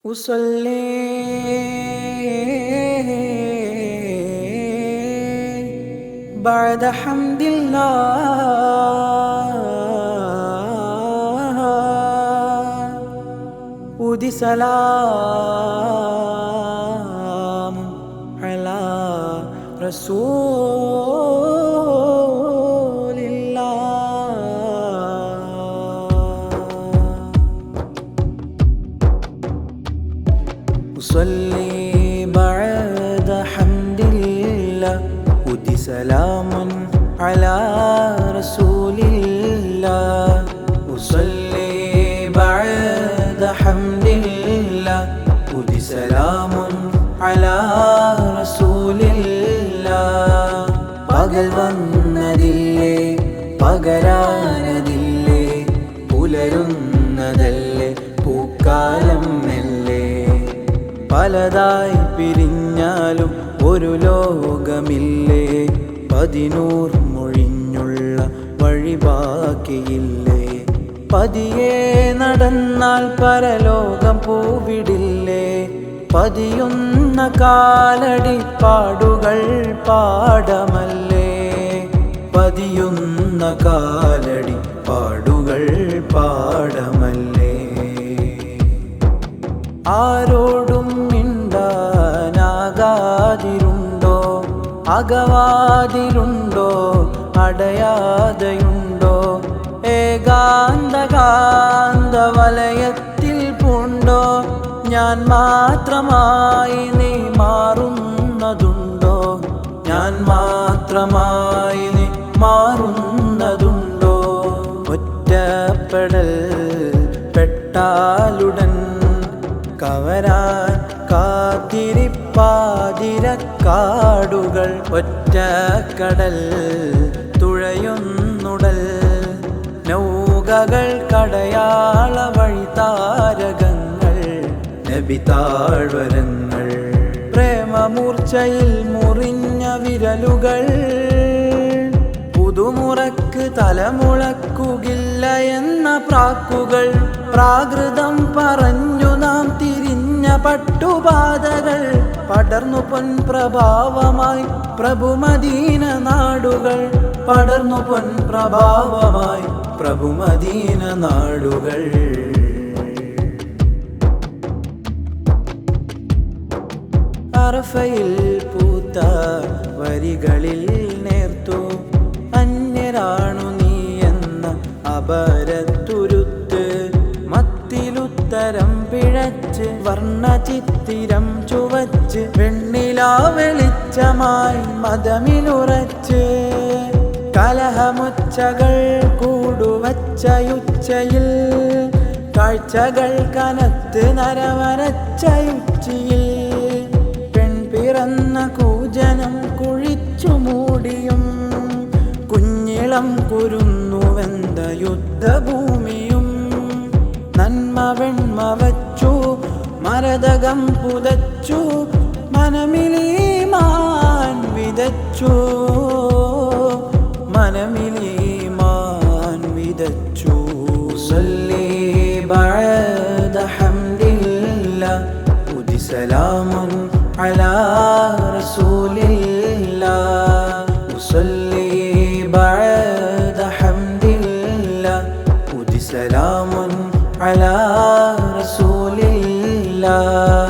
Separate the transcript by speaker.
Speaker 1: أصلي بعد حمد الله ودي سلام على رسول الله. أصلي بعد حمد الله ودي سلام على رسول الله. أصلي بعد حمد الله ودي سلام على رسول الله. പകൽ വന്നതില്ലേ പകരാനതില്ലേ പുലരുന്നതല്ലേ പൂക്കാലം മെല്ലെ. പലതായി പിരിഞ്ഞാലും ഒരു ലോകമില്ലേ, 11 മൊഴിഞ്ഞുള്ള വഴി ബാക്കിയില്ലേ. പതിയെ നടന്നാൽ പരലോകം പൂവിടില്ലേ, പതിയുന്ന കാലടി പാടുകൾ പാടമല്ലേ. പതിയുന്ന കാലടി പാടുകൾ പാടമല്ലേ. ആരോടും മിണ്ടാനാകാതിരുണ്ടോ, അകവാതിരുണ്ടോ, അടയാതെയുണ്ടോ, ഏകാന്തകാന്ത വലയത്തിൽ പൂണ്ടോ. ഞാൻ മാത്രമായി നീ മാറുന്നതുണ്ടോ, ഞാൻ മാത്രമായി നീ മാറുന്നതുണ്ടോ. ഒറ്റപ്പെടൽ പെട്ടാലുടൻ കവരാൻ കാത്തിരിപ്പാതിരക്കാടുകൾ. ഒറ്റക്കടൽ തുഴയുന്നുടൽ നൗകകൾ കടയാള വഴിതാരകങ്ങൾ നബി താഴ്വരങ്ങൾ. പ്രേമമൂർച്ചയിൽ മുറിഞ്ഞ വിരലുകൾ പുതുമുറക്ക് തലമുളക്കുകില്ല എന്ന പ്രാക്കുകൾ. പ്രാകൃതം പറഞ്ഞു നാം തിരിഞ്ഞ പട്ടുപാതകൾ പടർന്നു പൊൻപ്രഭാവമായി പ്രഭുമദീന നാടുകൾ. പടർന്നു പൊൻപ്രഭാവമായി പ്രഭുമദീന നാടുകൾ. അറഫയിൽ പൂത്ത വരികളിൽ നേർത്തു അന്യരാണു നീ എന്ന അപരത്തുരുത്ത്. മത്തിലുത്തരം പിഴച്ച് വർണ്ണചിത്തിരം ചുവച്ച് വെണ്ണിലാ വെളിച്ചമായി മതമിലുറച്ച്. കലഹമുച്ചകൾ കൂടുവച്ചയുച്ചയിൽ കാഴ്ചകൾ കനത്ത് നരവരച്ചയുച്ചിയിൽ. പിറന്ന കൂജനം കുഴിച്ചു മൂടിയും കുഞ്ഞിളം കുരുന്നുവെന്ത യുദ്ധഭൂമിയും. നന്മ വെണ്മ വച്ചു മരതകം പുതച്ചു മനമിലീമാൻ വിതച്ചു, മനമിലീമാൻ വിതച്ചു. സല്ലി ബഅദ ഹംദില്ലാ ഉദി സലാമുൻ على رسول الله. أصلي بعد حمد الله ودي سلام على رسول الله.